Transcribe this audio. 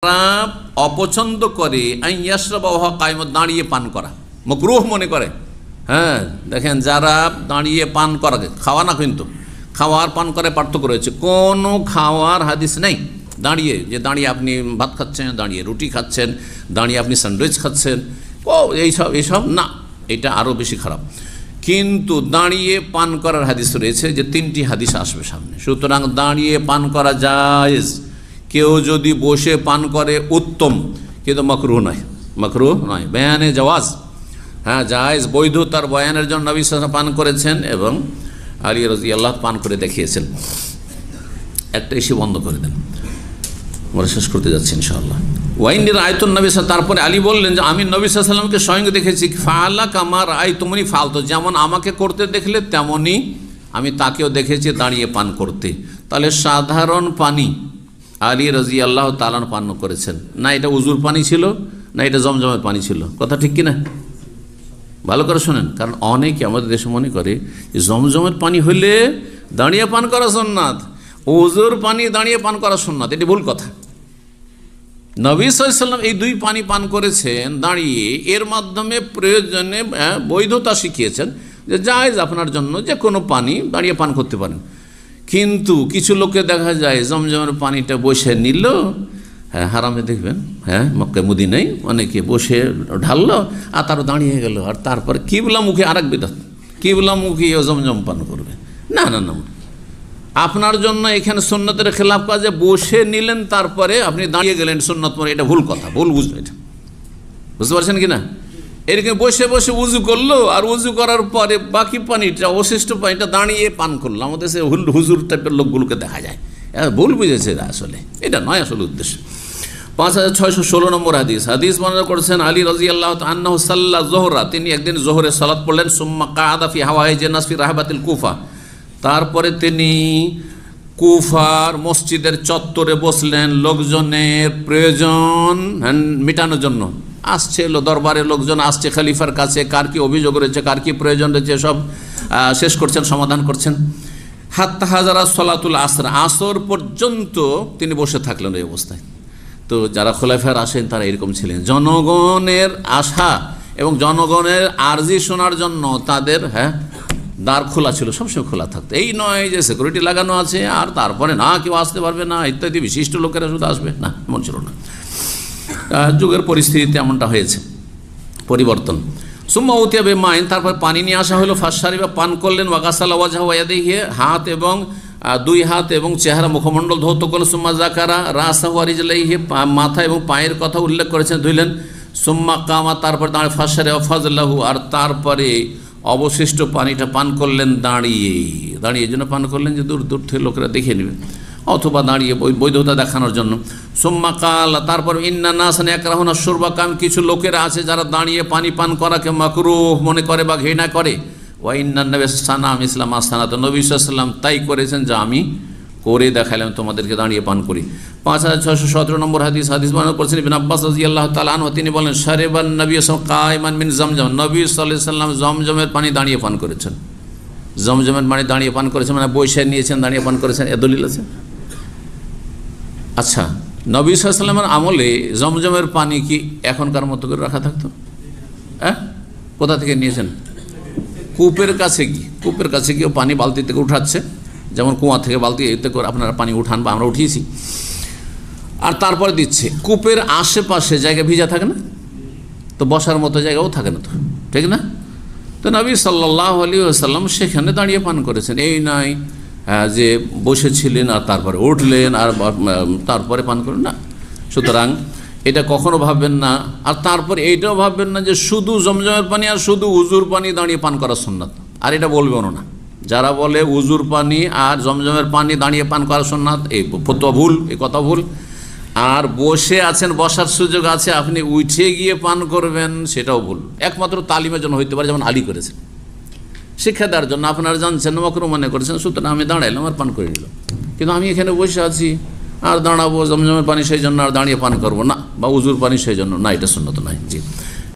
তারা অপছন্দ করে আইয়াশরাবাহা কায়মত, দাঁড়িয়ে পান করা মাকরুহ মনে করে। হ্যাঁ, দেখেন যারা দাঁড়িয়ে পান করা, খাওয়া না কিন্তু খাওয়ার পান করে পার্থক্য রয়েছে। কোনো খাওয়ার হাদিস নেই দাঁড়িয়ে, যে দাঁড়িয়ে আপনি ভাত খাচ্ছেন, দাঁড়িয়ে রুটি খাচ্ছেন, দাঁড়িয়ে আপনি স্যান্ডউইচ খাচ্ছেন, এইসব না, এটা আরও বেশি খারাপ। কিন্তু দাঁড়িয়ে পান করার হাদিস রয়েছে, যে 3টি হাদিস আসবে সামনে। সুতরাং দাঁড়িয়ে পান করা জায়েজ। কেউ যদি বসে পান করে উত্তম, কিন্তু মাকরুহ নয়, মাকরুহ নয়, বয়ানে জাওয়াজ। হ্যাঁ, জায়েজ, বৈধতার বয়ানের জন্য নবী সাল্লাল্লাহু আলাইহি ওয়াসাল্লাম পান করেছেন এবং আলী রাদিয়াল্লাহু পান করে দেখিয়েছেন। একটা এসে বন্ধ করে দেন, আমরা শেষ করতে যাচ্ছি ইনশাআল্লাহ। ওয়াইনি রাআইতুন নবী, তারপরে আলী বললেন যে আমি নবী সাল্লাল্লাহু আলাইহি ওয়াসাল্লামকে স্বয়ং দেখেছি। ফাআলা কামা রাআইতুমুনি ফাআলতু, যেমন আমাকে করতে দেখলে তেমনই আমি তাকেও দেখেছি দাঁড়িয়ে পান করতে। তাহলে সাধারণ পানি আলী রাদিয়াল্লাহু তাআলা পান করেছেন না, এটা উজুর পানি ছিল না, এটা জমজমের পানি ছিল? কথা ঠিক কিনা? ভালো করে শোনেন, কারণ অনেকে আমাদের দেশে মনে করে যে জমজমের পানি হলে দাঁড়িয়ে পান করা সুন্নাত, ওজুর পানি দাঁড়িয়ে পান করা সুন্নাত। এটি ভুল কথা। নবী সাল্লাল্লাহু আলাইহি ওয়াসাল্লাম এই 2 পানি পান করেছেন দাঁড়িয়ে, এর মাধ্যমে প্রয়োজনে বৈধতা শিখিয়েছেন যে জায়েজ আপনার জন্য যে কোনো পানি দাঁড়িয়ে পান করতে পারেন। কিন্তু কিছু লোকে দেখা যায় জমজমের পানিটা বসে নিল, হ্যাঁ হারামে দেখবেন, হ্যাঁ মক্কা মদিনায় অনেকে বসে ঢাললো আর তারও দাঁড়িয়ে গেল, আর তারপর কিবলামুখী আরেক বিদআত, কিবলামুখী জমজম পান করবে। না না না, আপনার জন্য এখানে সুন্নতের খেলাফ কাজে বসে নিলেন, তারপরে আপনি দাঁড়িয়ে গেলেন সুন্নত পরে, এটা ভুল কথা, ভুল বুঝবেন, এটা বুঝতে পারছেন কি না? এরকম বসে বসে উজু করলো, আর উজু করার পরে বাকি পানিটা, অবশিষ্ট পানিটা দাঁড়িয়ে পান করলো। আমাদের সে হুজুর টাইপের লোকগুলোকে দেখা যায়, ভুল বুঝেছে আসলে, এটা নয় আসলে উদ্দেশ্য। 5616 নম্বর হাদিস বর্ণনা করেছেন আলী রাদিয়াল্লাহু তাআলা আন্নাহু সাল্লা যোহরা, তিনি একদিন যোহরের সালাত পড়লেন। সুম্মা কাআদা ফি হাওয়াইজ নাস ফি রাহবাতিল কুফা, তারপরে তিনি কুফার মসজিদের চত্বরে বসলেন লোকজনের প্রয়োজন মেটানোর জন্য। আসছে এলো দরবারে, লোকজন আসছে খলিফার কাছে, কার কি অভিযোগ রয়েছে, কার কি প্রয়োজন রয়েছে, সব শেষ করছেন, সমাধান করছেন। হাত্তা হাজারা সলাতুল আসর, আসর পর্যন্ত তিনি বসে থাকলেন এই অবস্থায়। তো যারা খলিফার আসেন তারা এরকম ছিলেন, জনগণের আশা এবং জনগণের আরজি শোনার জন্য তাদের দ্বার খোলা ছিল, সবসময় খোলা থাকতো। এই নয় যে সিকিউরিটি লাগানো আছে আর তারপরে না কেউ আসতে পারবে না ইত্যাদি, বিশিষ্ট লোকেরা শুধু আসবে, না, এমন ছিল না। যুগের পরিস্থিতিতে এমনটা হয়েছে, পরিবর্তন। সুম্মা উতিয়া বেমাইন, তারপর পানি নিয়ে আসা হলো। ফাশারিবা, পান করলেন। ওয়াগাসালা ওয়াজহা ওয়া ইয়াদাইহি, হাত এবং 2 হাত এবং চেহারা মুখমণ্ডল ধৌত করলেন। সুম্মা যাকারা রাসাহু ওয়া রিজলাইহি, মাথা এবং পায়ের কথা উল্লেখ করেছেন, ধুইলেন। সুম্মা কামা, তারপর দাঁড়িয়ে। ফাশারিবা ফাজলাহু, আর তারপরে অবশিষ্ট পানিটা পান করলেন দাঁড়িয়ে। দাঁড়িয়ে এই জন্য পান করলেন যে দূর দূর থেকে লোকেরা দেখে নেবে, অথবা দাঁড়িয়ে বৈধতা দেখানোর জন্য। সুম্মা কাল, তারপর ইন্না নাসান ইয়াকরাহুনা শুরবা, কাম কিছু লোকেরা আছে যারা দাঁড়িয়ে পানি পান করাকে মাকরুহ মনে করে বা ঘৃণা করে। ওয়া ইন্নান নবী সানাম ইসলাম আসানাত, নবী সাল্লাল্লাহু আলাইহি ওয়াসাল্লাম তাই করেছেন যা আমি করে দেখালাম তোমাদেরকে, দাঁড়িয়ে পান করি। 5617 নম্বর হাদিস বর্ণনা করেছেন ইবনে আব্বাস রাদিয়াল্লাহু তাআলা আনহু, তিনি বলেন শারিবান নবী সাল্লাল্লাহু আলাইহি ওয়াসাল্লাম কায়মান মিন জমজম, নবী সাল্লাল্লাহু আলাইহি ওয়াসাল্লাম জমজমের পানি দাঁড়িয়ে পান করেছেন। জমজমের পানি দাঁড়িয়ে পান করেছেন মানে বসে নিয়েছেন, দাঁড়িয়ে পান করেছেন, এ দলিল আছে। আচ্ছা, নবী সাল্লাল্লাহু আলাইহি ওয়াসাল্লামের আমলে জমজমের পানি কি এখনকার মতো করে রাখা থাকতো? হ্যাঁ, কোথা থেকে নিয়েছেন? কূপের কাছে গিয়ে পানি বালতি থেকে উঠাচ্ছে, যেমন কুয়া থেকে বালতি এতে করে আপনারা পানি উঠান বা আমরা উঠিয়েছি, আর তারপরে দিচ্ছে। কূপের আশেপাশে জায়গা ভিজা থাকে না, তো বসার মতো জায়গাও থাকে না, তো ঠিক না? তো নবী সাল্লাল্লাহু আলাইহি ওয়াসাল্লাম সেখানে দাঁড়িয়ে পান করেছেন। এই নয় যে বসেছিলেন আর তারপরে উঠলেন আর তারপরে পান করেন, না। সুতরাং এটা কখনো ভাববেন না। আর তারপর এইটাও ভাববেন না যে শুধু জমজমের পানি আর শুধু উজুর পানি দাঁড়িয়ে পান করা সুন্নাত, আর এটা বলবেনও না। যারা বলে উজুর পানি আর জমজমের পানি দাঁড়িয়ে পান করা সুন্নাত, এই ফতোয়া ভুল, এই কথা ভুল। আর বসে আছেন, বসার সুযোগ আছে, আপনি উঠে গিয়ে পান করবেন, সেটাও ভুল। একমাত্র তালিমের জন্য হইতে পারে, যেমন আলী করেছেন, শিক্ষা দেওয়ার জন্য। আপনারা জানছেন মাকরুহ মনে করেছেন, সুতরাং আমি দাঁড়াইলাম আর পান করে নিলাম। কিন্তু আমি এখানে বসে আছি আর দাঁড়াবো, জমজমের পানি সেই জন্য আর দাঁড়িয়ে পান করবো না, বা উজুর পানি সেই জন্য না, এটা সুন্নত নয়। জি।